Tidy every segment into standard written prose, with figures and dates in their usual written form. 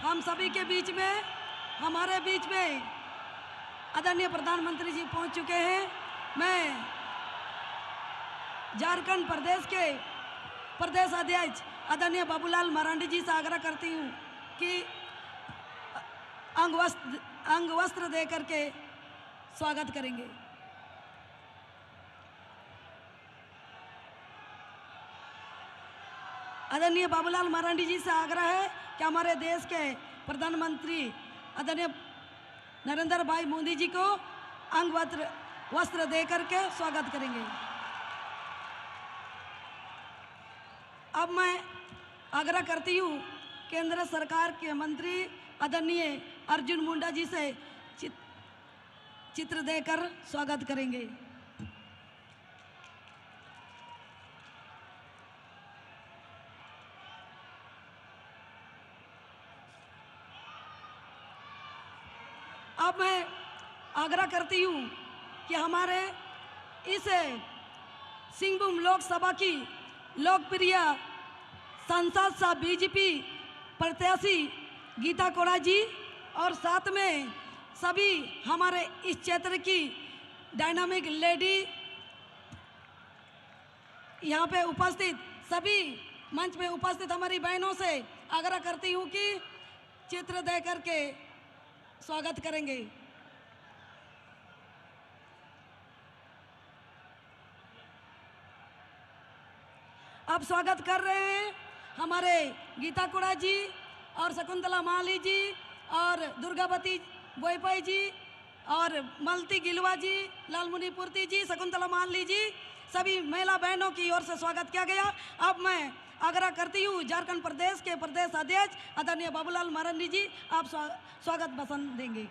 हम सभी के बीच में, हमारे बीच में आदरणीय प्रधानमंत्री जी पहुंच चुके हैं। मैं झारखंड प्रदेश के प्रदेश अध्यक्ष आदरणीय बाबूलाल मरांडी जी से आग्रह करती हूं कि अंग वस्त्र दे करके स्वागत करेंगे। आदरणीय बाबूलाल मरांडी जी से आग्रह है कि हमारे देश के प्रधानमंत्री आदरणीय नरेंद्र भाई मोदी जी को अंग वस्त्र दे करके स्वागत करेंगे। अब मैं आग्रह करती हूँ केंद्र सरकार के मंत्री आदरणीय अर्जुन मुंडा जी से चित्र देकर स्वागत करेंगे। अब मैं आग्रह करती हूँ कि हमारे इस सिंहभूम लोकसभा की लोकप्रिय सांसद सा बीजेपी प्रत्याशी गीता कोड़ा जी और साथ में सभी हमारे इस क्षेत्र की डायनामिक लेडी यहाँ पे उपस्थित सभी मंच में उपस्थित हमारी बहनों से आग्रह करती हूँ कि चित्र दे करके स्वागत करेंगे। अब स्वागत कर रहे हैं हमारे गीता कोड़ा जी और शकुंतला माली जी और दुर्गावती बोईपाई जी और मलती गिलवा जी, लालमुनिपुरती जी, शकुंतला माली जी, सभी महिला बहनों की ओर से स्वागत किया गया। अब मैं आग्रह करती हूँ झारखंड प्रदेश के प्रदेश अध्यक्ष आदरणीय बाबूलाल मरांडी जी, आप स्वागत भाषण देंगे।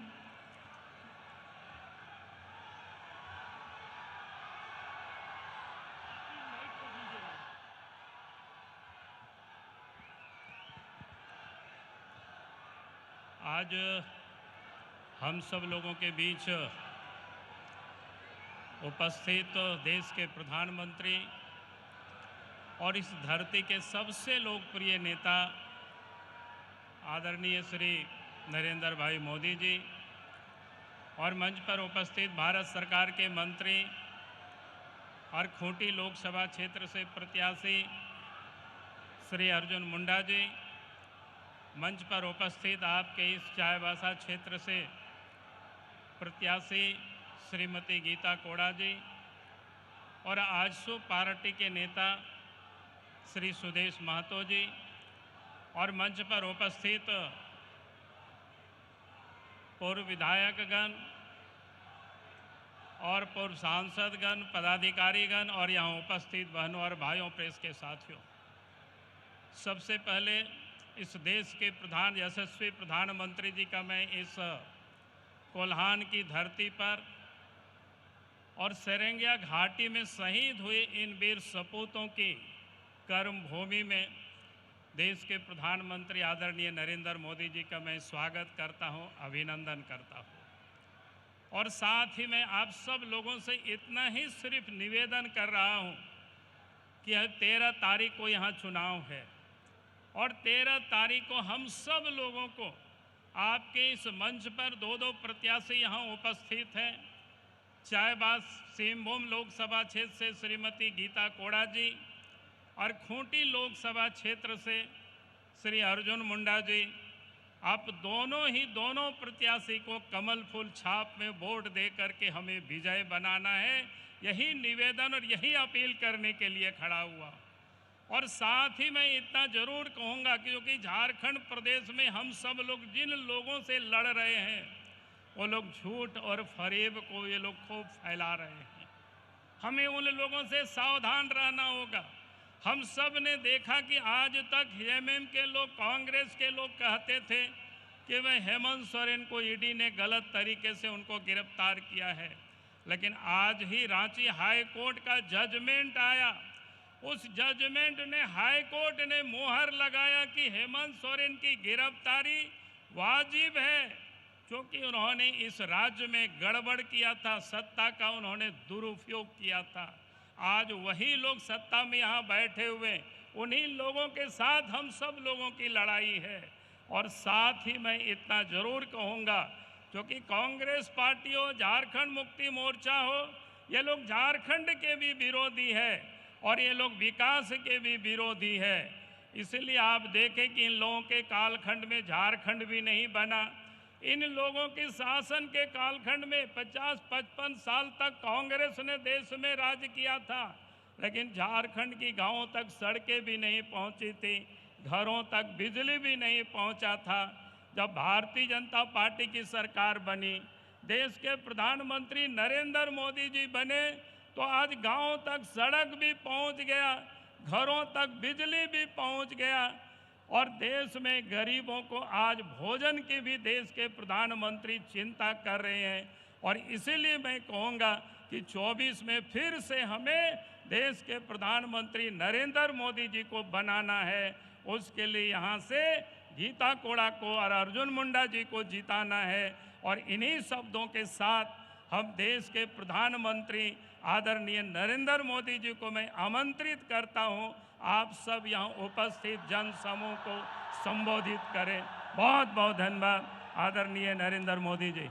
आज हम सब लोगों के बीच उपस्थित देश के प्रधानमंत्री और इस धरती के सबसे लोकप्रिय नेता आदरणीय श्री नरेंद्र भाई मोदी जी और मंच पर उपस्थित भारत सरकार के मंत्री और खूंटी लोकसभा क्षेत्र से प्रत्याशी श्री अर्जुन मुंडा जी, मंच पर उपस्थित आपके इस चायबासा क्षेत्र से प्रत्याशी श्रीमती गीता कोड़ा जी और आजसू पार्टी के नेता श्री सुदेश महतो जी और मंच पर उपस्थित पूर्व विधायकगण और पूर्व सांसदगण, पदाधिकारीगण और यहाँ उपस्थित बहनों और भाइयों, प्रेस के साथियों, सबसे पहले इस देश के यशस्वी प्रधानमंत्री जी का मैं इस कोल्हान की धरती पर और सेरेंगिया घाटी में शहीद हुए इन वीर सपूतों की कर्म भूमि में देश के प्रधानमंत्री आदरणीय नरेंद्र मोदी जी का मैं स्वागत करता हूं, अभिनंदन करता हूं। और साथ ही मैं आप सब लोगों से इतना ही सिर्फ निवेदन कर रहा हूं कि 13 तारीख को यहाँ चुनाव है और 13 तारीख को हम सब लोगों को आपके इस मंच पर दो प्रत्याशी यहाँ उपस्थित हैं। चायबासा सिंहभूम लोकसभा क्षेत्र से श्रीमती गीता कोड़ा जी और खूंटी लोकसभा क्षेत्र से श्री अर्जुन मुंडा जी, आप दोनों प्रत्याशी को कमल फूल छाप में वोट दे करके हमें विजय बनाना है। यही निवेदन और यही अपील करने के लिए खड़ा हुआ। और साथ ही मैं इतना जरूर कहूँगा कि क्योंकि झारखंड प्रदेश में हम सब लोग जिन लोगों से लड़ रहे हैं वो लोग झूठ और फरेब को ये लोग खूब फैला रहे हैं। हमें उन लोगों से सावधान रहना होगा। हम सब ने देखा कि आज तक एमएम के लोग, कांग्रेस के लोग कहते थे कि वह हेमंत सोरेन को ईडी ने गलत तरीके से उनको गिरफ्तार किया है, लेकिन आज ही रांची हाई कोर्ट का जजमेंट आया। उस जजमेंट ने, हाई कोर्ट ने मोहर लगाया कि हेमंत सोरेन की गिरफ्तारी वाजिब है, क्योंकि उन्होंने इस राज्य में गड़बड़ किया था, सत्ता का उन्होंने दुरुपयोग किया था। आज वही लोग सत्ता में यहाँ बैठे हुए, उन्हीं लोगों के साथ हम सब लोगों की लड़ाई है। और साथ ही मैं इतना जरूर कहूँगा, क्योंकि कांग्रेस पार्टी हो, झारखंड मुक्ति मोर्चा हो, ये लोग झारखंड के भी विरोधी है और ये लोग विकास के भी विरोधी है। इसलिए आप देखें कि इन लोगों के कालखंड में झारखंड भी नहीं बना। इन लोगों के शासन के कालखंड में 50-55 साल तक कांग्रेस ने देश में राज किया था, लेकिन झारखंड की गांवों तक सड़कें भी नहीं पहुंची थी, घरों तक बिजली भी नहीं पहुंचा था। जब भारतीय जनता पार्टी की सरकार बनी, देश के प्रधानमंत्री नरेंद्र मोदी जी बने, तो आज गांवों तक सड़क भी पहुंच गया, घरों तक बिजली भी पहुंच गया और देश में गरीबों को आज भोजन की भी देश के प्रधानमंत्री चिंता कर रहे हैं। और इसीलिए मैं कहूँगा कि 24 में फिर से हमें देश के प्रधानमंत्री नरेंद्र मोदी जी को बनाना है। उसके लिए यहाँ से गीता कोड़ा को और अर्जुन मुंडा जी को जिताना है। और इन्हीं शब्दों के साथ हम देश के प्रधानमंत्री आदरणीय नरेंद्र मोदी जी को मैं आमंत्रित करता हूं, आप सब यहाँ उपस्थित जन समूह को संबोधित करें। बहुत बहुत धन्यवाद आदरणीय नरेंद्र मोदी जी।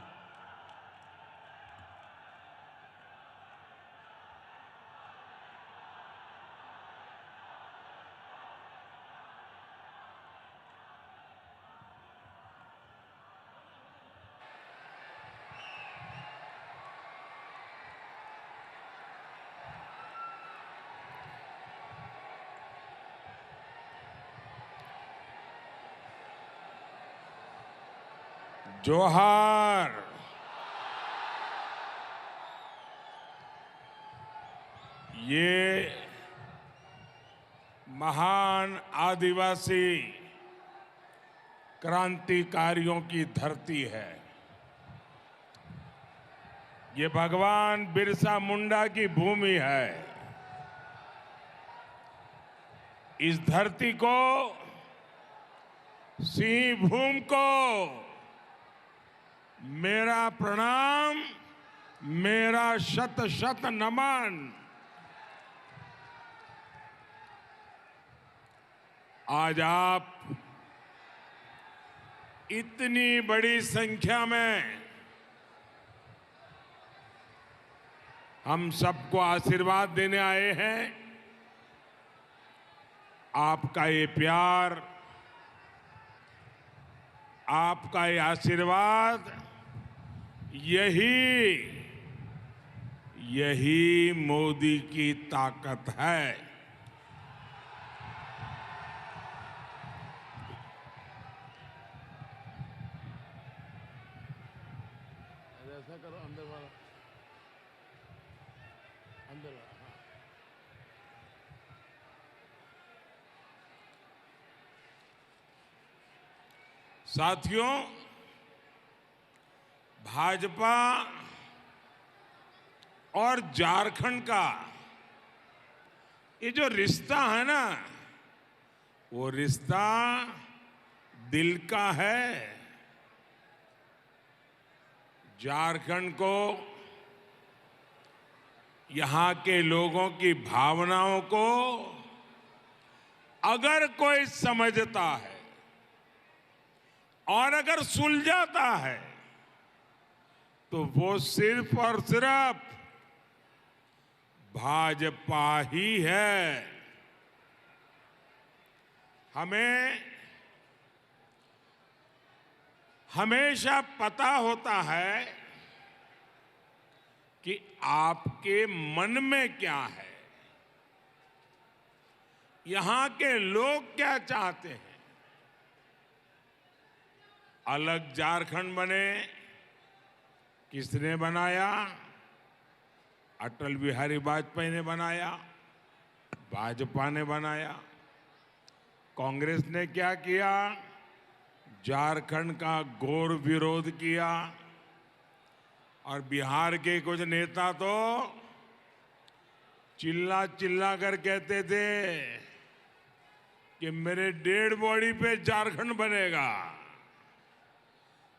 जोहार। ये महान आदिवासी क्रांतिकारियों की धरती है। ये भगवान बिरसा मुंडा की भूमि है। इस धरती को, सिंह भूमि को मेरा प्रणाम, मेरा शत शत नमन। आज आप इतनी बड़ी संख्या में हम सबको आशीर्वाद देने आए हैं। आपका ये प्यार, आपका ये आशीर्वाद, यही मोदी की ताकत है। ऐसा करो, अंदर वाला, अंदर वाला। हाँ। साथियों, भाजपा और झारखंड का ये जो रिश्ता है ना, वो रिश्ता दिल का है। झारखंड को, यहां के लोगों की भावनाओं को अगर कोई समझता है और अगर सुलझाता है, तो वो सिर्फ और सिर्फ भाजपा ही है। हमें हमेशा पता होता है कि आपके मन में क्या है, यहां के लोग क्या चाहते हैं। अलग झारखंड बने, किसने बनाया? अटल बिहारी वाजपेयी ने बनाया, भाजपा ने बनाया। कांग्रेस ने क्या किया? झारखंड का घोर विरोध किया। और बिहार के कुछ नेता तो चिल्ला चिल्ला कर कहते थे कि मेरे डेड बॉडी पे झारखंड बनेगा।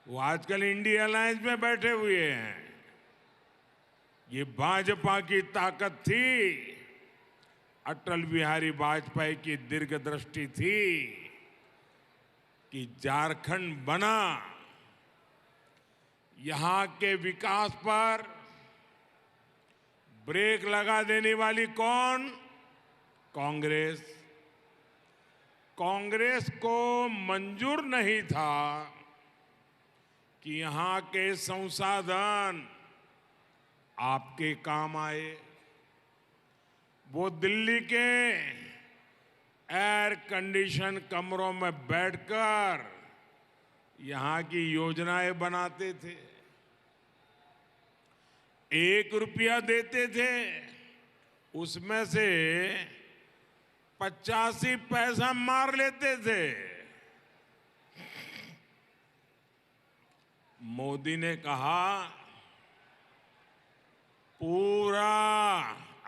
वो आजकल इंडिया अलायंस में बैठे हुए हैं। ये भाजपा की ताकत थी, अटल बिहारी वाजपेयी की दीर्घदृष्टि थी। कि झारखंड बना, यहां के विकास पर ब्रेक लगा देने वाली कौन? कांग्रेस। कांग्रेस को मंजूर नहीं था कि यहां के संसाधन आपके काम आए। वो दिल्ली के एयर कंडीशन कमरों में बैठकर यहां की योजनाएं बनाते थे। 1 रुपया देते थे, उसमें से 85 पैसा मार लेते थे। मोदी ने कहा पूरा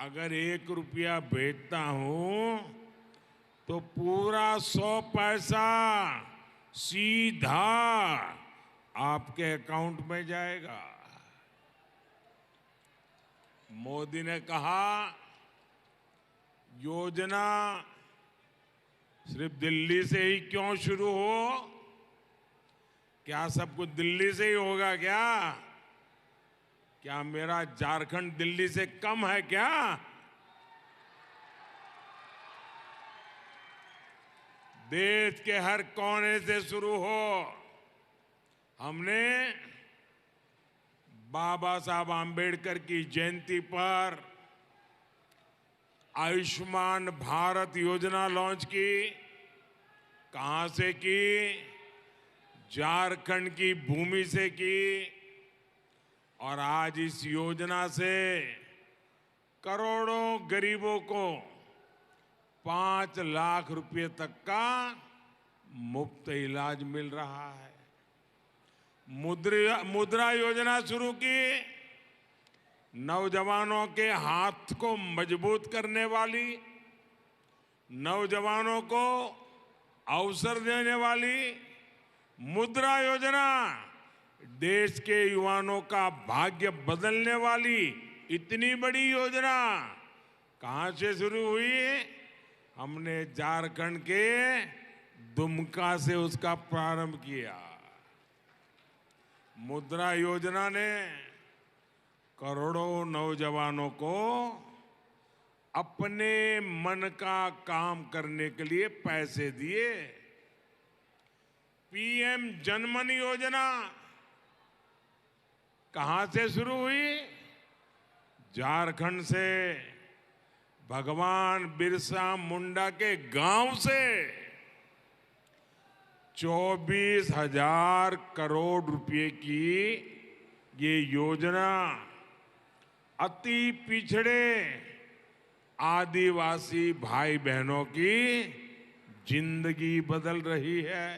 अगर 1 रुपया भेजता हूं तो पूरा 100 पैसा सीधा आपके अकाउंट में जाएगा। मोदी ने कहा योजना सिर्फ दिल्ली से ही क्यों शुरू हो? क्या सब कुछ दिल्ली से ही होगा क्या? क्या मेरा झारखंड दिल्ली से कम है क्या? देश के हर कोने से शुरू हो। हमने बाबा साहब आम्बेडकर की जयंती पर आयुष्मान भारत योजना लॉन्च की। कहां से की? झारखंड की भूमि से की। और आज इस योजना से करोड़ों गरीबों को 5 लाख रुपए तक का मुफ्त इलाज मिल रहा है। मुद्रा योजना शुरू की। नौजवानों के हाथ को मजबूत करने वाली, नौजवानों को अवसर देने वाली मुद्रा योजना, देश के युवाओं का भाग्य बदलने वाली इतनी बड़ी योजना कहां से शुरू हुई? हमने झारखंड के दुमका से उसका प्रारंभ किया। मुद्रा योजना ने करोड़ों नौजवानों को अपने मन का काम करने के लिए पैसे दिए। पीएम जनमन योजना कहां से शुरू हुई? झारखंड से, भगवान बिरसा मुंडा के गांव से 24,000 करोड़ रुपए की ये योजना अति पिछड़े आदिवासी भाई बहनों की जिंदगी बदल रही है।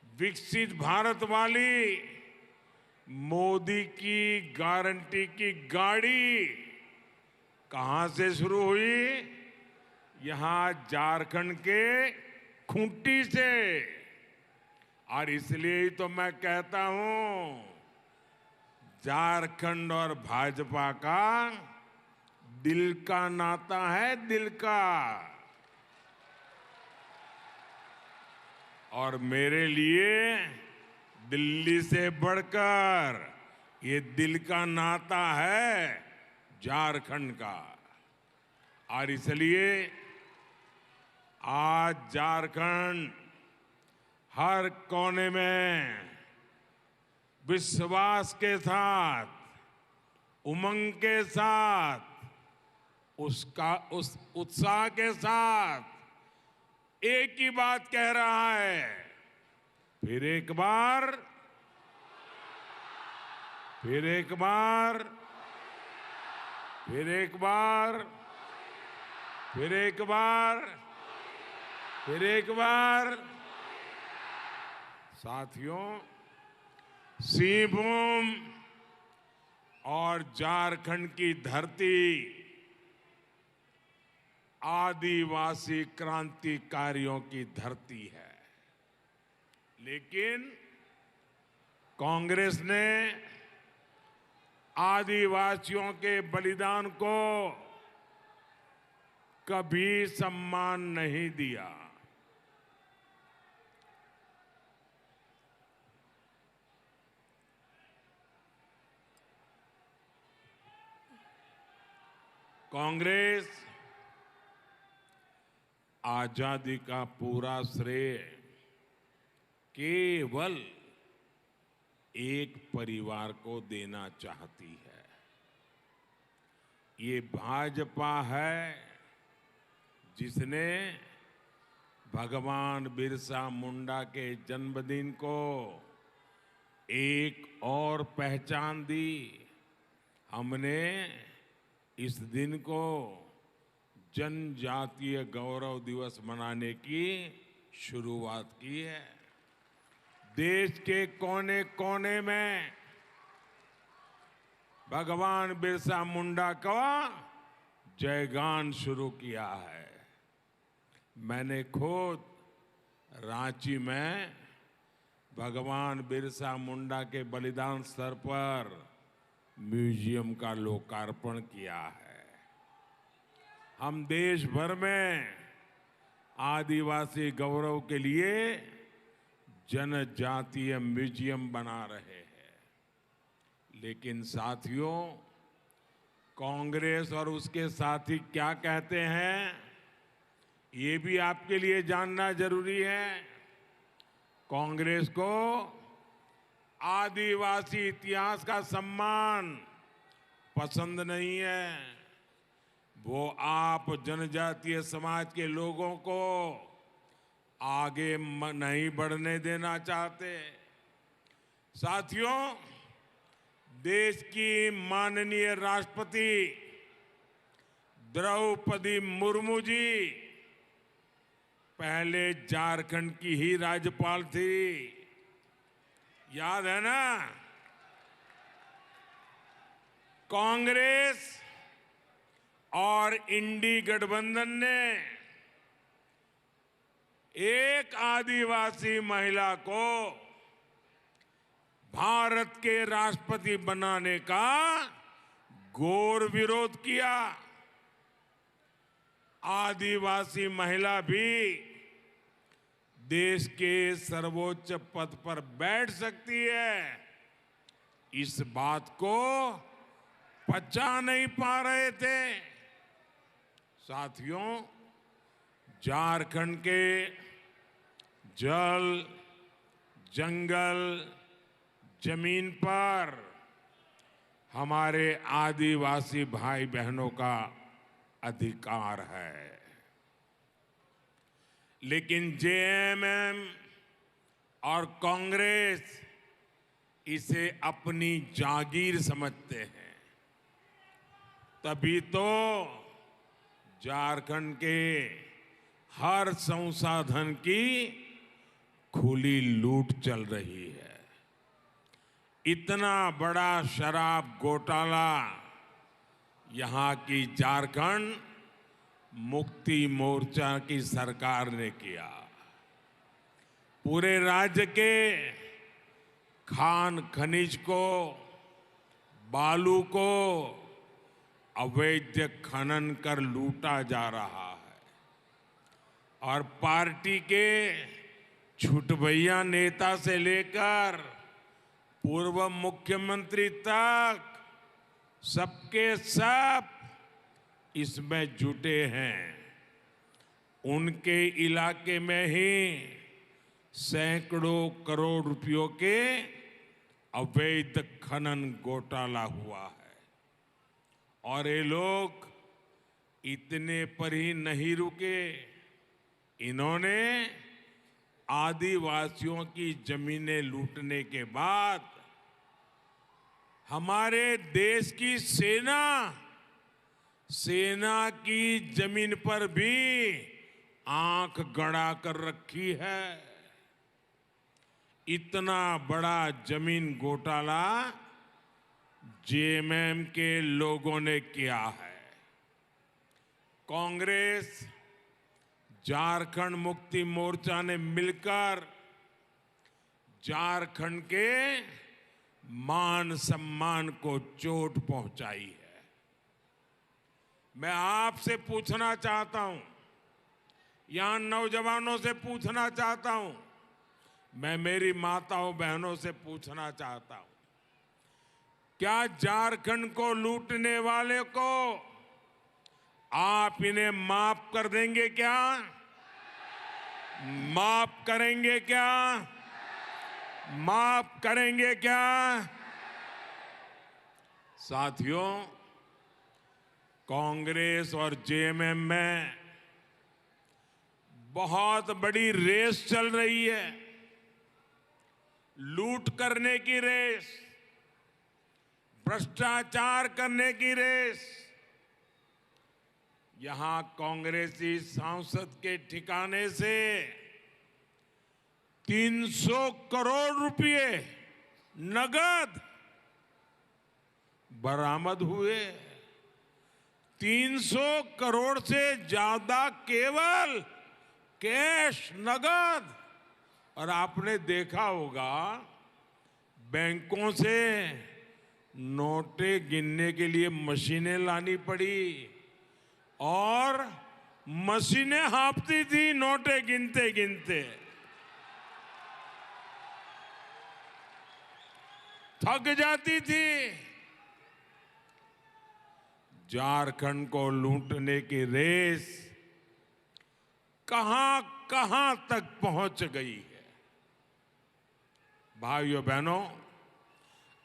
विकसित भारत वाली मोदी की गारंटी की गाड़ी कहां से शुरू हुई? यहां झारखंड के खूंटी से। और इसलिए ही तो मैं कहता हूं झारखंड और भाजपा का दिल का नाता है, दिल का। और मेरे लिए दिल्ली से बढ़कर ये दिल का नाता है झारखंड का। और इसलिए आज झारखंड हर कोने में विश्वास के साथ, उमंग के साथ, उस उत्साह के साथ एक ही बात कह रहा है। फिर एक बार, फिर एक बार, फिर एक बार, फिर एक बार, फिर एक बार। साथियों, सिंहभूम और झारखंड की धरती आदिवासी क्रांतिकारियों की धरती है। लेकिन कांग्रेस ने आदिवासियों के बलिदान को कभी सम्मान नहीं दिया। कांग्रेस आजादी का पूरा श्रेय केवल एक परिवार को देना चाहती है। ये भाजपा है जिसने भगवान बिरसा मुंडा के जन्मदिन को एक और पहचान दी। हमने इस दिन को जनजातीय गौरव दिवस मनाने की शुरुआत की है। देश के कोने कोने में भगवान बिरसा मुंडा का जयगान शुरू किया है। मैंने खुद रांची में भगवान बिरसा मुंडा के बलिदान स्थल पर म्यूजियम का लोकार्पण किया है। हम देश भर में आदिवासी गौरव के लिए जनजातीय म्यूजियम बना रहे हैं। लेकिन साथियों, कांग्रेस और उसके साथी क्या कहते हैं, ये भी आपके लिए जानना जरूरी है। कांग्रेस को आदिवासी इतिहास का सम्मान पसंद नहीं है। वो आप जनजातीय समाज के लोगों को आगे नहीं बढ़ने देना चाहते। साथियों, देश की माननीय राष्ट्रपति द्रौपदी मुर्मू जी पहले झारखंड की ही राज्यपाल थी, याद है ना? कांग्रेस और इंडी गठबंधन ने एक आदिवासी महिला को भारत के राष्ट्रपति बनाने का घोर विरोध किया। आदिवासी महिला भी देश के सर्वोच्च पद पर बैठ सकती है, इस बात को पचा नहीं पा रहे थे। साथियों, झारखंड के जल, जंगल, जमीन पर हमारे आदिवासी भाई बहनों का अधिकार है। लेकिन जेएमएम और कांग्रेस इसे अपनी जागीर समझते हैं। तभी तो झारखंड के हर संसाधन की खुली लूट चल रही है। इतना बड़ा शराब घोटाला यहां की झारखंड मुक्ति मोर्चा की सरकार ने किया। पूरे राज्य के खान खनिज को, बालू को अवैध खनन कर लूटा जा रहा है और पार्टी के छुटभैया नेता से लेकर पूर्व मुख्यमंत्री तक सबके सब इसमें जुटे हैं। उनके इलाके में ही सैकड़ों करोड़ रुपयों के अवैध खनन घोटाला हुआ है। और ये लोग इतने पर ही नहीं रुके, इन्होंने आदिवासियों की जमीनें लूटने के बाद हमारे देश की सेना की जमीन पर भी आंख गड़ा कर रखी है। इतना बड़ा जमीन घोटाला जेएमएम के लोगों ने किया है। कांग्रेस, झारखंड मुक्ति मोर्चा ने मिलकर झारखंड के मान सम्मान को चोट पहुंचाई है। मैं आपसे पूछना चाहता हूं, यहां नौजवानों से पूछना चाहता हूं, मैं मेरी माताओं बहनों से पूछना चाहता हूं, क्या झारखंड को लूटने वाले को आप इन्हें माफ कर देंगे क्या? माफ करेंगे क्या? माफ करेंगे क्या? साथियों, कांग्रेस और जेएमएम में बहुत बड़ी रेस चल रही है, लूट करने की रेस, भ्रष्टाचार करने की रेस। यहां कांग्रेसी सांसद के ठिकाने से 300 करोड़ रुपए नगद बरामद हुए। 300 करोड़ से ज्यादा केवल कैश, नगद। और आपने देखा होगा बैंकों से नोटें गिनने के लिए मशीनें लानी पड़ी और मशीनें हाँफती थी नोटें गिनते गिनते। थक जाती थी। झारखंड को लूटने की रेस कहां कहां तक पहुंच गई है। भाइयों बहनों,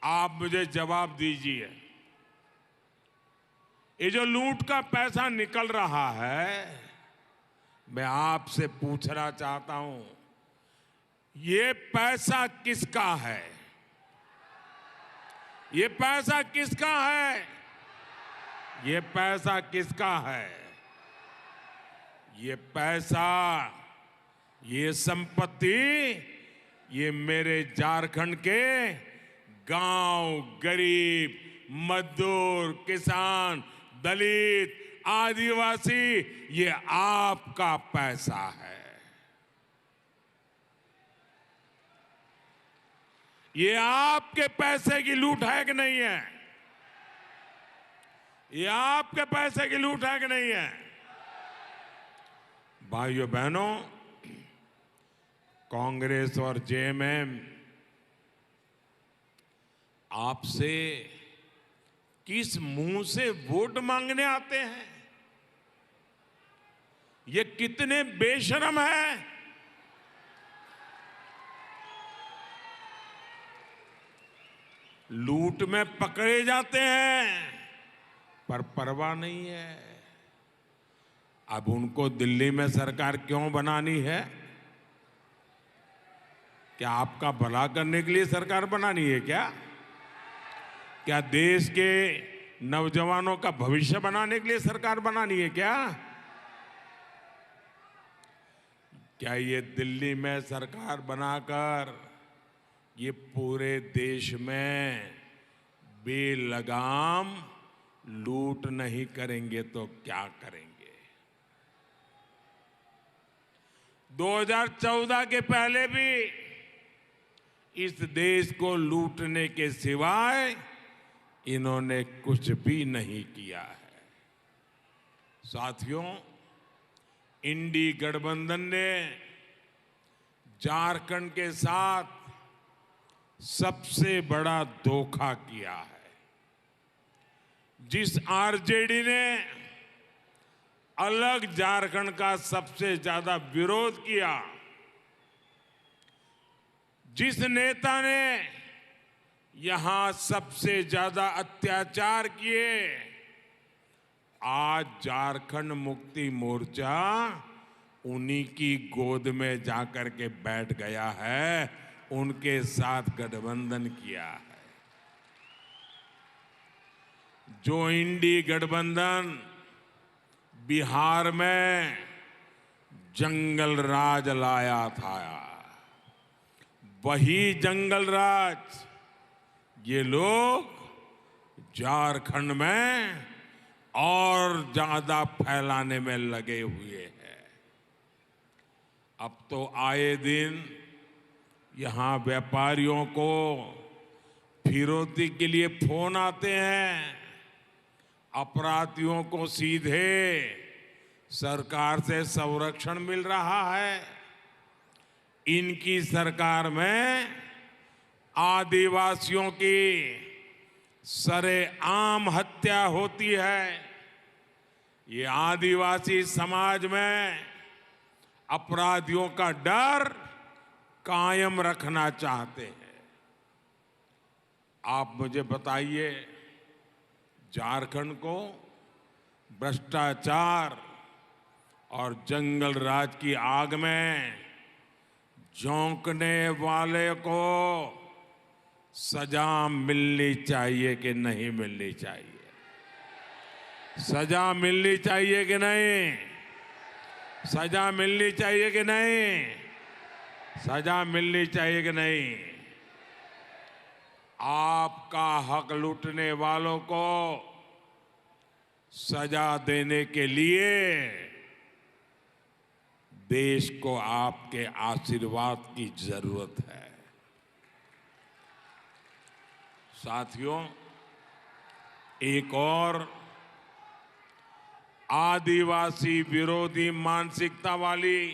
आप मुझे जवाब दीजिए, ये जो लूट का पैसा निकल रहा है, मैं आपसे पूछना चाहता हूं, ये पैसा किसका है? ये पैसा किसका है? ये पैसा किसका है? ये पैसा, ये संपत्ति, ये मेरे झारखंड के गांव, गरीब, मजदूर, किसान, दलित, आदिवासी, ये आपका पैसा है। ये आपके पैसे की लूट है कि नहीं है? ये आपके पैसे की लूट है कि नहीं है? भाइयों बहनों, कांग्रेस और जेएमएम आपसे किस मुंह से वोट मांगने आते हैं? ये कितने बेशर्म हैं। लूट में पकड़े जाते हैं पर परवाह नहीं है। अब उनको दिल्ली में सरकार क्यों बनानी है? क्या आपका भला करने के लिए सरकार बनानी है क्या? क्या देश के नौजवानों का भविष्य बनाने के लिए सरकार बनानी है क्या? क्या ये दिल्ली में सरकार बनाकर ये पूरे देश में बेलगाम लूट नहीं करेंगे तो क्या करेंगे? 2014 के पहले भी इस देश को लूटने के सिवाय इन्होंने कुछ भी नहीं किया है। साथियों, इंडी गठबंधन ने झारखंड के साथ सबसे बड़ा धोखा किया है। जिस आरजेडी ने अलग झारखंड का सबसे ज्यादा विरोध किया, जिस नेता ने यहां सबसे ज्यादा अत्याचार किए, आज झारखंड मुक्ति मोर्चा उन्हीं की गोद में जाकर के बैठ गया है, उनके साथ गठबंधन किया है। जो इंडी गठबंधन बिहार में जंगल राज लाया था, वही जंगल राज ये लोग झारखंड में और ज्यादा फैलाने में लगे हुए हैं। अब तो आए दिन यहां व्यापारियों को फिरौती के लिए फोन आते हैं। अपराधियों को सीधे सरकार से संरक्षण मिल रहा है। इनकी सरकार में आदिवासियों की सरेआम हत्या होती है। ये आदिवासी समाज में अपराधियों का डर कायम रखना चाहते हैं। आप मुझे बताइए, झारखंड को भ्रष्टाचार और जंगल राज की आग में झोंकने वाले को सजा मिलनी चाहिए कि नहीं मिलनी चाहिए? सजा मिलनी चाहिए कि नहीं? सजा मिलनी चाहिए कि नहीं? सजा मिलनी चाहिए कि नहीं? आपका हक लूटने वालों को सजा देने के लिए देश को आपके आशीर्वाद की जरूरत है। साथियों, एक और आदिवासी विरोधी मानसिकता वाली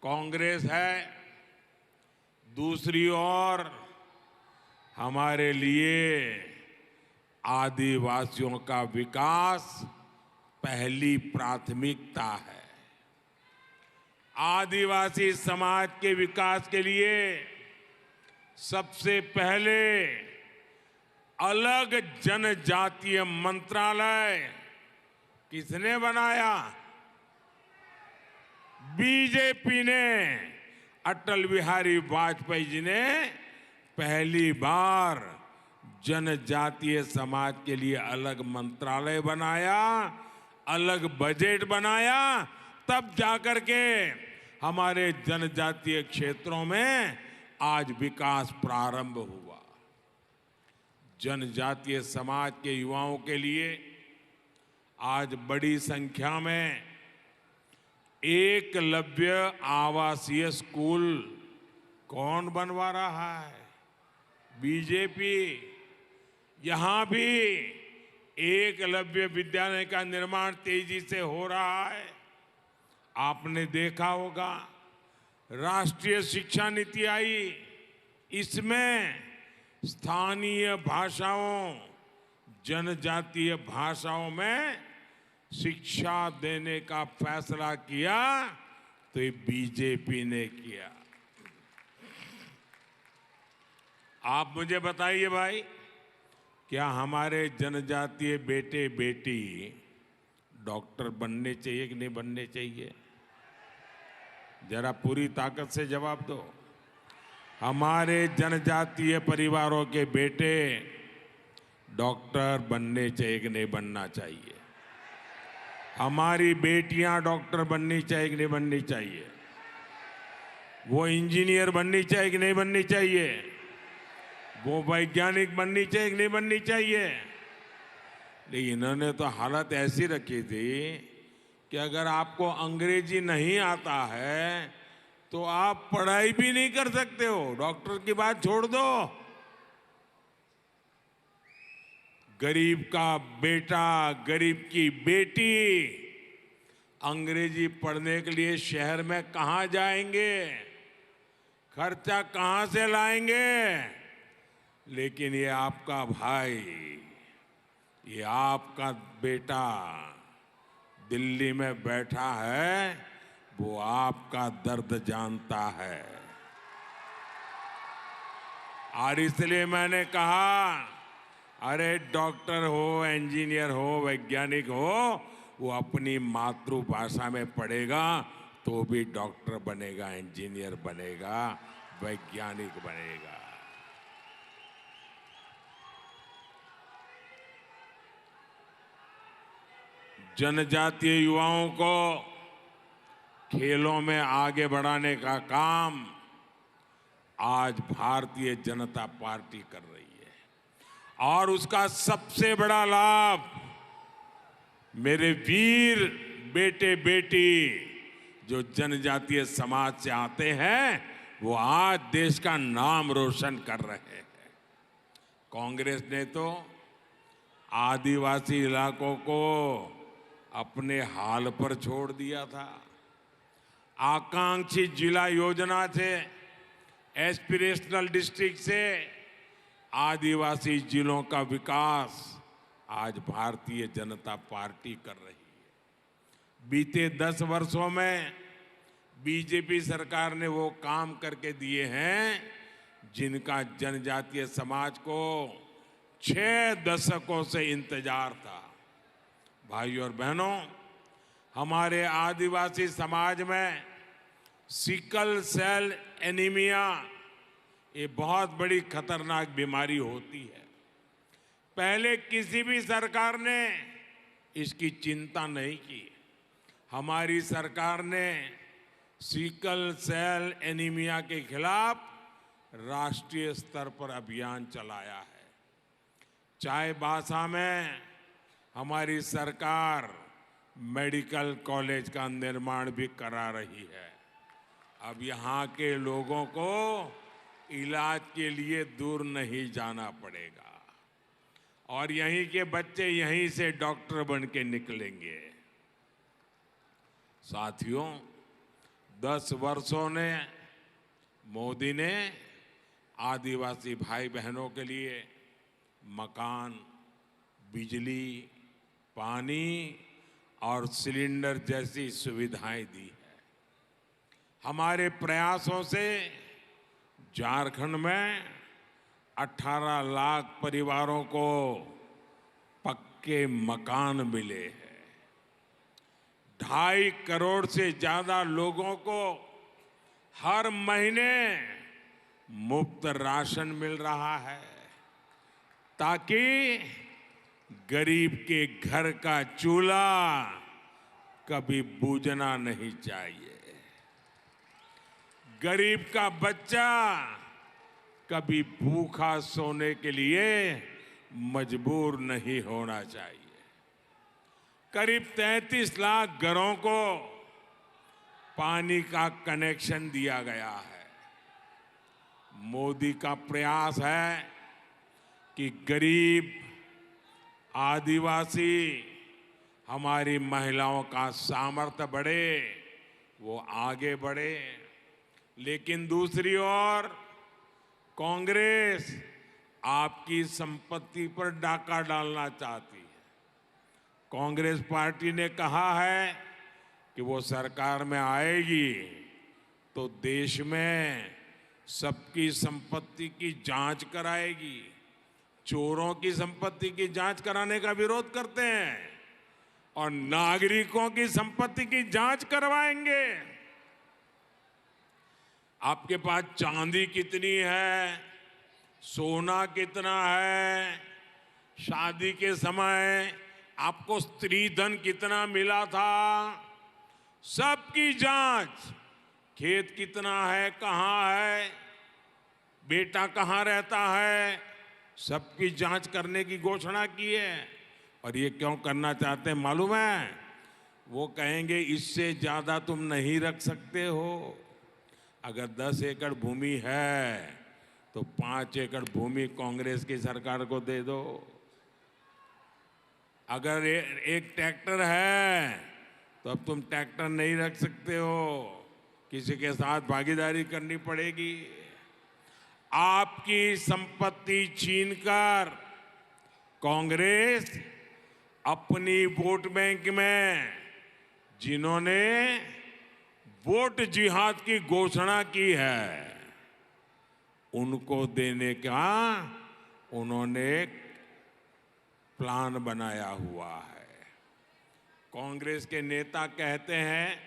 कांग्रेस है, दूसरी ओर हमारे लिए आदिवासियों का विकास पहली प्राथमिकता है। आदिवासी समाज के विकास के लिए सबसे पहले अलग जनजातीय मंत्रालय किसने बनाया? बीजेपी ने। अटल बिहारी वाजपेयी जी ने पहली बार जनजातीय समाज के लिए अलग मंत्रालय बनाया, अलग बजट बनाया, तब जाकर के हमारे जनजातीय क्षेत्रों में आज विकास प्रारंभ हुआ। जनजातीय समाज के युवाओं के लिए आज बड़ी संख्या में एकलव्य आवासीय स्कूल कौन बनवा रहा है? बीजेपी। यहां भी एकलव्य विद्यालय का निर्माण तेजी से हो रहा है। आपने देखा होगा, राष्ट्रीय शिक्षा नीति आई, इसमें स्थानीय भाषाओं, जनजातीय भाषाओं में शिक्षा देने का फैसला किया, तो ये बीजेपी ने किया। आप मुझे बताइए भाई, क्या हमारे जनजातीय बेटे बेटी डॉक्टर बनने चाहिए कि नहीं बनने चाहिए? जरा पूरी ताकत से जवाब दो। हमारे जनजातीय परिवारों के बेटे डॉक्टर बनने चाहिए कि नहीं बनना चाहिए? हमारी बेटियां डॉक्टर बननी चाहिए कि नहीं बननी चाहिए? वो इंजीनियर बननी चाहिए कि नहीं बननी चाहिए? वो वैज्ञानिक बननी चाहिए कि नहीं बननी चाहिए? लेकिन इन्होंने तो हालत ऐसी रखी थी कि अगर आपको अंग्रेजी नहीं आता है तो आप पढ़ाई भी नहीं कर सकते हो। डॉक्टर की बात छोड़ दो, गरीब का बेटा, गरीब की बेटी अंग्रेजी पढ़ने के लिए शहर में कहां जाएंगे? खर्चा कहां से लाएंगे? लेकिन ये आपका भाई, ये आपका बेटा दिल्ली में बैठा है, वो आपका दर्द जानता है। और इसलिए मैंने कहा, अरे डॉक्टर हो, इंजीनियर हो, वैज्ञानिक हो, वो अपनी मातृभाषा में पढ़ेगा तो भी डॉक्टर बनेगा, इंजीनियर बनेगा, वैज्ञानिक बनेगा। जनजातीय युवाओं को खेलों में आगे बढ़ाने का काम आज भारतीय जनता पार्टी कर रही है। और उसका सबसे बड़ा लाभ मेरे वीर बेटे बेटी जो जनजातीय समाज से आते हैं, वो आज देश का नाम रोशन कर रहे हैं। कांग्रेस ने तो आदिवासी इलाकों को अपने हाल पर छोड़ दिया था। आकांक्षी जिला योजना से, एस्पिरेशनल डिस्ट्रिक्ट से आदिवासी जिलों का विकास आज भारतीय जनता पार्टी कर रही है। बीते 10 वर्षों में बीजेपी सरकार ने वो काम करके दिए हैं जिनका जनजातीय समाज को 6 दशकों से इंतजार था। भाइयों और बहनों, हमारे आदिवासी समाज में सिकल सेल एनीमिया ये बहुत बड़ी खतरनाक बीमारी होती है। पहले किसी भी सरकार ने इसकी चिंता नहीं की। हमारी सरकार ने सिकल सेल एनीमिया के खिलाफ राष्ट्रीय स्तर पर अभियान चलाया है। चाईबासा में हमारी सरकार मेडिकल कॉलेज का निर्माण भी करा रही है। अब यहाँ के लोगों को इलाज के लिए दूर नहीं जाना पड़ेगा और यहीं के बच्चे यहीं से डॉक्टर बन के निकलेंगे। साथियों, 10 वर्षों ने मोदी ने आदिवासी भाई बहनों के लिए मकान, बिजली, पानी और सिलेंडर जैसी सुविधाएं दी है। हमारे प्रयासों से झारखंड में 18 लाख परिवारों को पक्के मकान मिले हैं। 2.5 करोड़ से ज्यादा लोगों को हर महीने मुफ्त राशन मिल रहा है ताकि गरीब के घर का चूल्हा कभी बुझना नहीं चाहिए। गरीब का बच्चा कभी भूखा सोने के लिए मजबूर नहीं होना चाहिए। करीब 33 लाख घरों को पानी का कनेक्शन दिया गया है। मोदी का प्रयास है कि गरीब, आदिवासी, हमारी महिलाओं का सामर्थ्य बढ़े, वो आगे बढ़े। लेकिन दूसरी ओर कांग्रेस आपकी संपत्ति पर डाका डालना चाहती है। कांग्रेस पार्टी ने कहा है कि वो सरकार में आएगी तो देश में सबकी संपत्ति की जांच कराएगी। चोरों की संपत्ति की जांच कराने का विरोध करते हैं और नागरिकों की संपत्ति की जांच करवाएंगे। आपके पास चांदी कितनी है, सोना कितना है, शादी के समय आपको स्त्री धन कितना मिला था, सबकी जांच, खेत कितना है, कहाँ है, बेटा कहाँ रहता है, सबकी जांच करने की घोषणा की है। और ये क्यों करना चाहते हैं मालूम है? वो कहेंगे इससे ज्यादा तुम नहीं रख सकते हो। अगर 10 एकड़ भूमि है तो 5 एकड़ भूमि कांग्रेस की सरकार को दे दो। अगर एक ट्रैक्टर है तो अब तुम ट्रैक्टर नहीं रख सकते हो, किसी के साथ भागीदारी करनी पड़ेगी। आपकी संपत्ति छीनकर कांग्रेस अपनी वोट बैंक में जिन्होंने वोट जिहाद की घोषणा की है उनको देने का उन्होंने प्लान बनाया हुआ है। कांग्रेस के नेता कहते हैं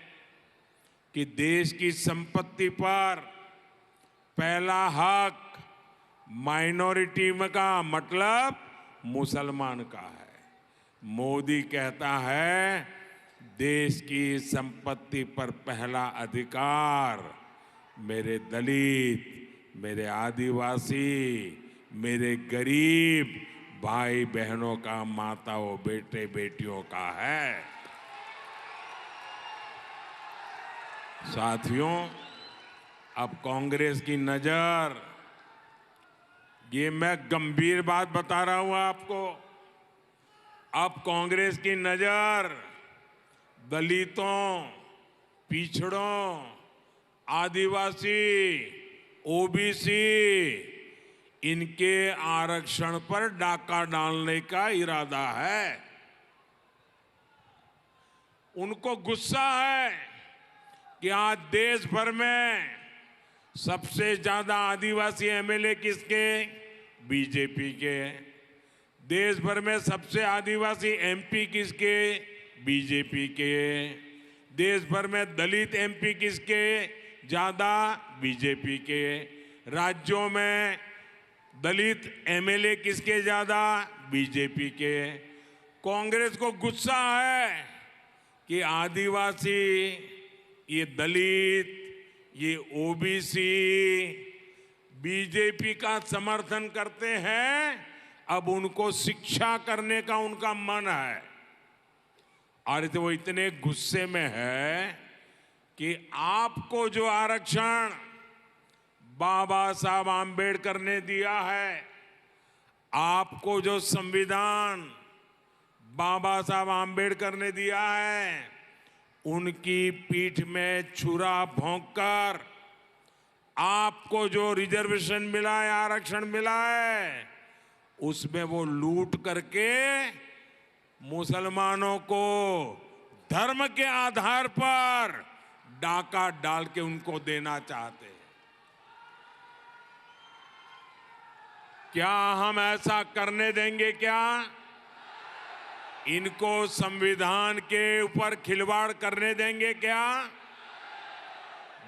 कि देश की संपत्ति पर पहला हक माइनॉरिटी का मतलब मुसलमान का है। मोदी कहता है देश की संपत्ति पर पहला अधिकार मेरे दलित, मेरे आदिवासी, मेरे गरीब भाई बहनों का, माताओं, बेटे बेटियों का है। साथियों, अब कांग्रेस की नजर, ये मैं गंभीर बात बता रहा हूं आपको, अब कांग्रेस की नजर दलितों, पिछड़ों, आदिवासी, ओबीसी इनके आरक्षण पर डाका डालने का इरादा है। उनको गुस्सा है कि आज देश भर में सबसे ज्यादा आदिवासी एमएलए किसके? बीजेपी के। देश भर में सबसे आदिवासी एमपी किसके? बीजेपी के। देश भर में दलित एमपी किसके ज्यादा? बीजेपी के। राज्यों में दलित एमएलए किसके ज्यादा? बीजेपी के। कांग्रेस को गुस्सा है कि आदिवासी, ये दलित, ये ओबीसी बीजेपी का समर्थन करते हैं। अब उनको शिक्षा करने का उनका मन है और तो वो इतने गुस्से में है कि आपको जो आरक्षण बाबा साहब आम्बेडकर ने दिया है, आपको जो संविधान बाबा साहब आम्बेडकर ने दिया है, उनकी पीठ में छुरा भोंककर आपको जो रिजर्वेशन मिला है, आरक्षण मिला है, उसमें वो लूट करके मुसलमानों को धर्म के आधार पर डाका डाल के उनको देना चाहते हैं। क्या हम ऐसा करने देंगे? क्या इनको संविधान के ऊपर खिलवाड़ करने देंगे? क्या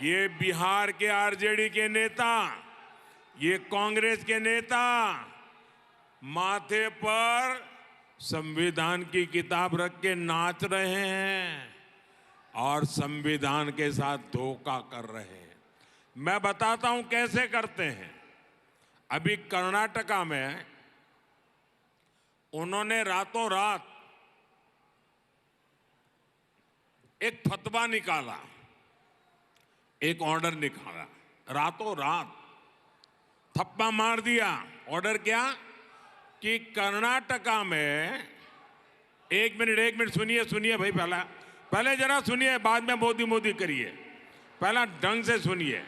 ये बिहार के आरजेडी के नेता, ये कांग्रेस के नेता माथे पर संविधान की किताब रख के नाच रहे हैं और संविधान के साथ धोखा कर रहे हैं। मैं बताता हूं कैसे करते हैं। अभी कर्नाटका में उन्होंने रातों रात एक फतवा निकाला, एक ऑर्डर निकाला, रातों रात थप्पा मार दिया। ऑर्डर क्या? कि कर्नाटका में एक मिनट सुनिए भाई, पहले जरा सुनिए, बाद में मोदी मोदी करिए। पहला ढंग से सुनिए,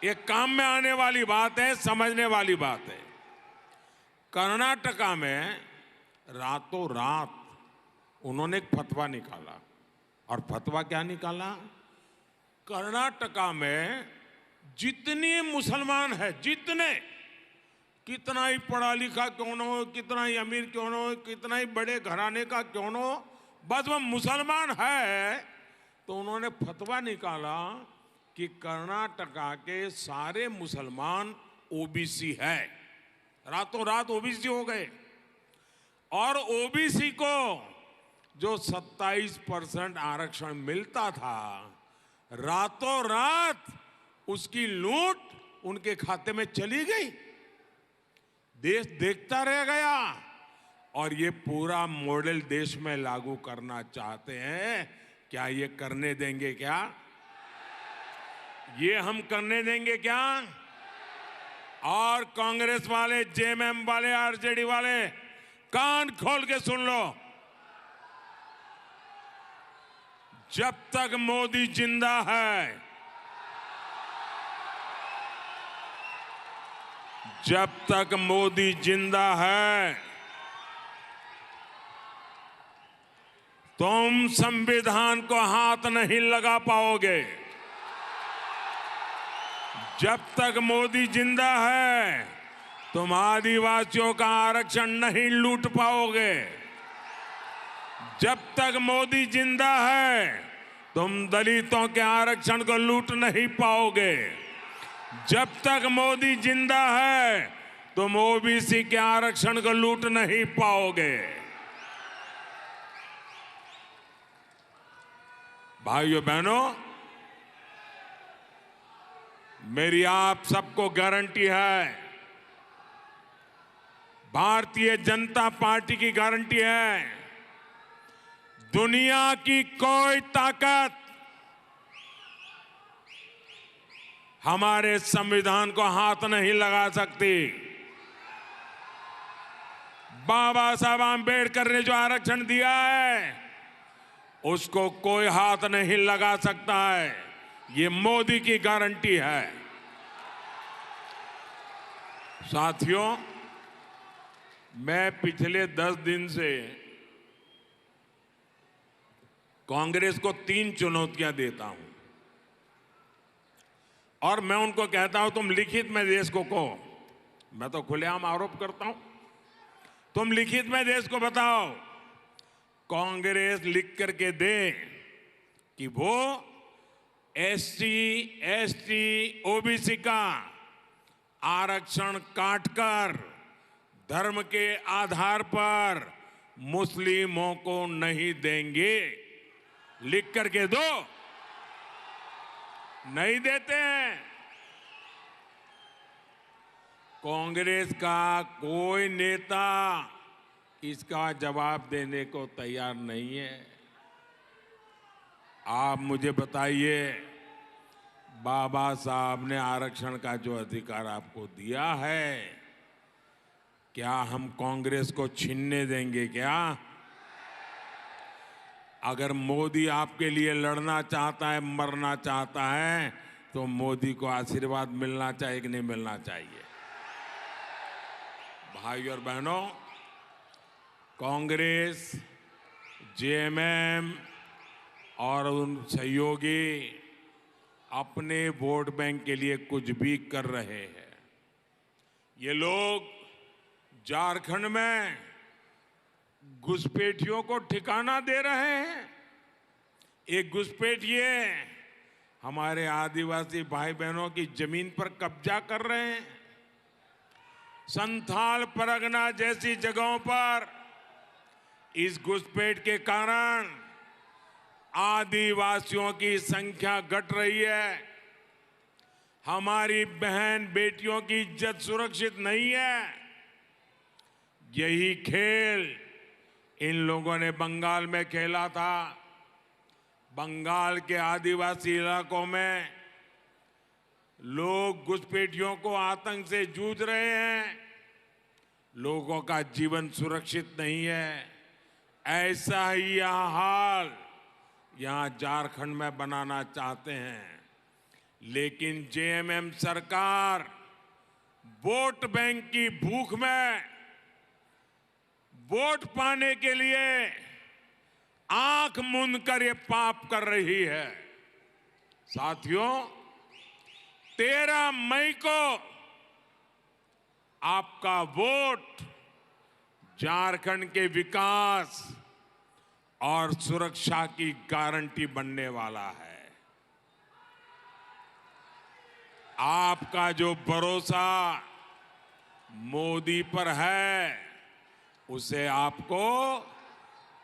ये काम में आने वाली बात है, समझने वाली बात है। कर्नाटका में रातों रात उन्होंने एक फतवा निकाला। और फतवा क्या निकाला? कर्नाटका में जितने मुसलमान है, जितने, कितना ही पढ़ा लिखा क्यों न हो, कितना ही अमीर क्यों न हो, कितना ही बड़े घराने का क्यों न हो, बस वो मुसलमान है। तो उन्होंने फतवा निकाला कि कर्नाटका के सारे मुसलमान ओबीसी है। रातों रात ओबीसी हो गए। और ओबीसी को जो 27% आरक्षण मिलता था, रातों रात उसकी लूट उनके खाते में चली गई। देश देखता रह गया। और ये पूरा मॉडल देश में लागू करना चाहते हैं। क्या ये करने देंगे? क्या ये हम करने देंगे? क्या? और कांग्रेस वाले, जेएमएम वाले, आरजेडी वाले, कान खोल के सुन लो। जब तक मोदी जिंदा है, जब तक मोदी जिंदा है, तुम संविधान को हाथ नहीं लगा पाओगे। जब तक मोदी जिंदा है, तुम आदिवासियों का आरक्षण नहीं लूट पाओगे। जब तक मोदी जिंदा है, तुम दलितों के आरक्षण को लूट नहीं पाओगे। जब तक मोदी जिंदा है, तुम ओबीसी के आरक्षण को लूट नहीं पाओगे। भाइयों बहनों, मेरी आप सबको गारंटी है, भारतीय जनता पार्टी की गारंटी है, दुनिया की कोई ताकत हमारे संविधान को हाथ नहीं लगा सकती। बाबा साहब आम्बेडकर ने जो आरक्षण दिया है, उसको कोई हाथ नहीं लगा सकता है। ये मोदी की गारंटी है। साथियों, मैं पिछले 10 दिन से कांग्रेस को 3 चुनौतियां देता हूं और मैं उनको कहता हूं तुम लिखित में देश को कहो। मैं तो खुलेआम आरोप करता हूं, तुम लिखित में देश को बताओ। कांग्रेस लिख करके दे कि वो एससी, एसटी, ओबीसी का आरक्षण काटकर धर्म के आधार पर मुस्लिमों को नहीं देंगे। लिख करके दो। नहीं देते हैं। कांग्रेस का कोई नेता इसका जवाब देने को तैयार नहीं है। आप मुझे बताइए, बाबा साहब ने आरक्षण का जो अधिकार आपको दिया है, क्या हम कांग्रेस को छीनने देंगे क्या? अगर मोदी आपके लिए लड़ना चाहता है, मरना चाहता है, तो मोदी को आशीर्वाद मिलना चाहिए कि नहीं मिलना चाहिए? भाई और बहनों, कांग्रेस, जेएमएम और उन सहयोगी अपने वोट बैंक के लिए कुछ भी कर रहे हैं। ये लोग झारखंड में घुसपैठियों को ठिकाना दे रहे हैं। एक घुसपैठिए हमारे आदिवासी भाई बहनों की जमीन पर कब्जा कर रहे हैं। संथाल परगना जैसी जगहों पर इस घुसपैठ के कारण आदिवासियों की संख्या घट रही है। हमारी बहन बेटियों की इज्जत सुरक्षित नहीं है। यही खेल इन लोगों ने बंगाल में खेला था। बंगाल के आदिवासी इलाकों में लोग घुसपैठियों को आतंक से जूझ रहे हैं। लोगों का जीवन सुरक्षित नहीं है। ऐसा ही यह हाल यहां झारखंड में बनाना चाहते हैं, लेकिन जेएमएम सरकार वोट बैंक की भूख में वोट पाने के लिए आंख मूंद कर ये पाप कर रही है। साथियों, 13 मई को आपका वोट झारखंड के विकास और सुरक्षा की गारंटी बनने वाला है। आपका जो भरोसा मोदी पर है, उसे आपको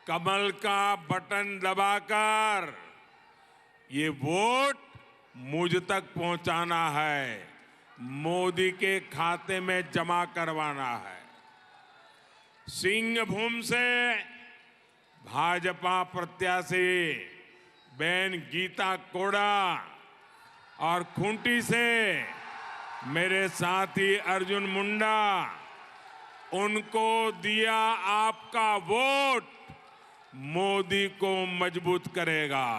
कमल का बटन दबाकर ये वोट मुझ तक पहुंचाना है, मोदी के खाते में जमा करवाना है। सिंहभूम से भाजपा प्रत्याशी बहन गीता कोड़ा और खूंटी से मेरे साथी अर्जुन मुंडा, उनको दिया आपका वोट मोदी को मजबूत करेगा।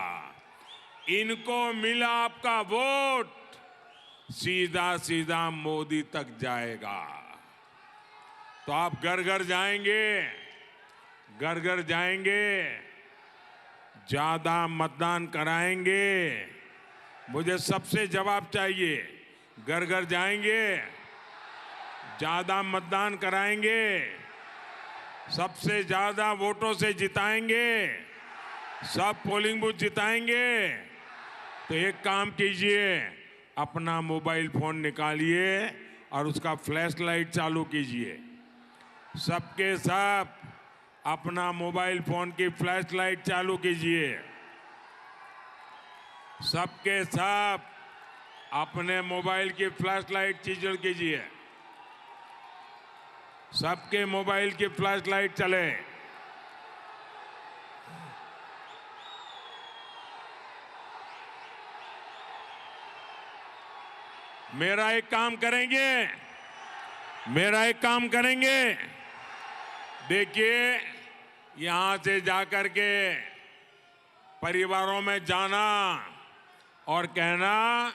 इनको मिला आपका वोट सीधा सीधा मोदी तक जाएगा। तो आप घर घर जाएंगे, घर घर जाएंगे, ज्यादा मतदान कराएंगे। मुझे सबसे जवाब चाहिए। घर घर जाएंगे, ज्यादा मतदान कराएंगे, सबसे ज्यादा वोटों से जिताएंगे, सब पोलिंग बूथ जिताएंगे। तो एक काम कीजिए, अपना मोबाइल फोन निकालिए और उसका फ्लैश लाइट चालू कीजिए। सबके सब अपना मोबाइल फोन की फ्लैश लाइट चालू कीजिए। सबके सब अपने मोबाइल की फ्लैश लाइट चालू कीजिए। सबके मोबाइल की फ्लैश लाइट चले। मेरा एक काम करेंगे, मेरा एक काम करेंगे। देखिए, यहां से जाकर के परिवारों में जाना और कहना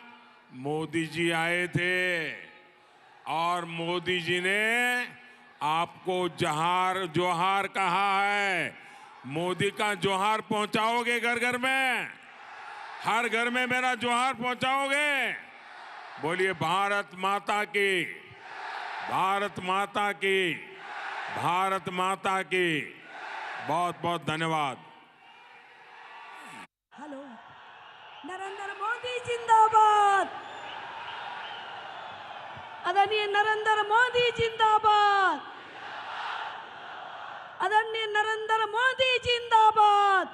मोदी जी आए थे, और मोदी जी ने आपको जहार जोहार कहा है। मोदी का जोहार पहुंचाओगे घर घर में? हर घर में मेरा जोहार पहुंचाओगे? बोलिए भारत माता की, भारत माता की, भारत माता की। बहुत बहुत धन्यवाद। हेलो, नरेंद्र मोदी जिंदाबाद। आदरणीय नरेंद्र मोदी जिंदाबाद। आदरणीय नरेंद्र मोदी जिंदाबाद।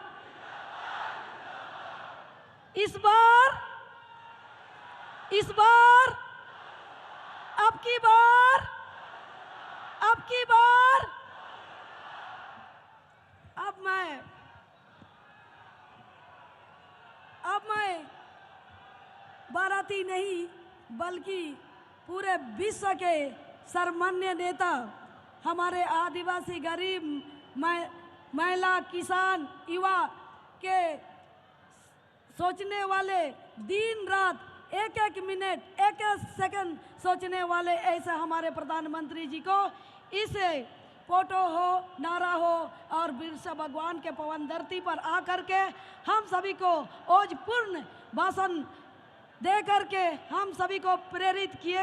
इस बार अब की बार अब मैं बाराती नहीं बल्कि पूरे विश्व के सर्वमान्य नेता, हमारे आदिवासी गरीब महिला, किसान, युवा के सोचने वाले, दिन रात एक एक मिनट एक एक सेकंड सोचने वाले ऐसे हमारे प्रधानमंत्री जी को इस फोटो हो, नारा हो और बिरसा भगवान के पवन धरती पर आकर के हम सभी को ओजपूर्ण भाषण दे करके हम सभी को प्रेरित किए।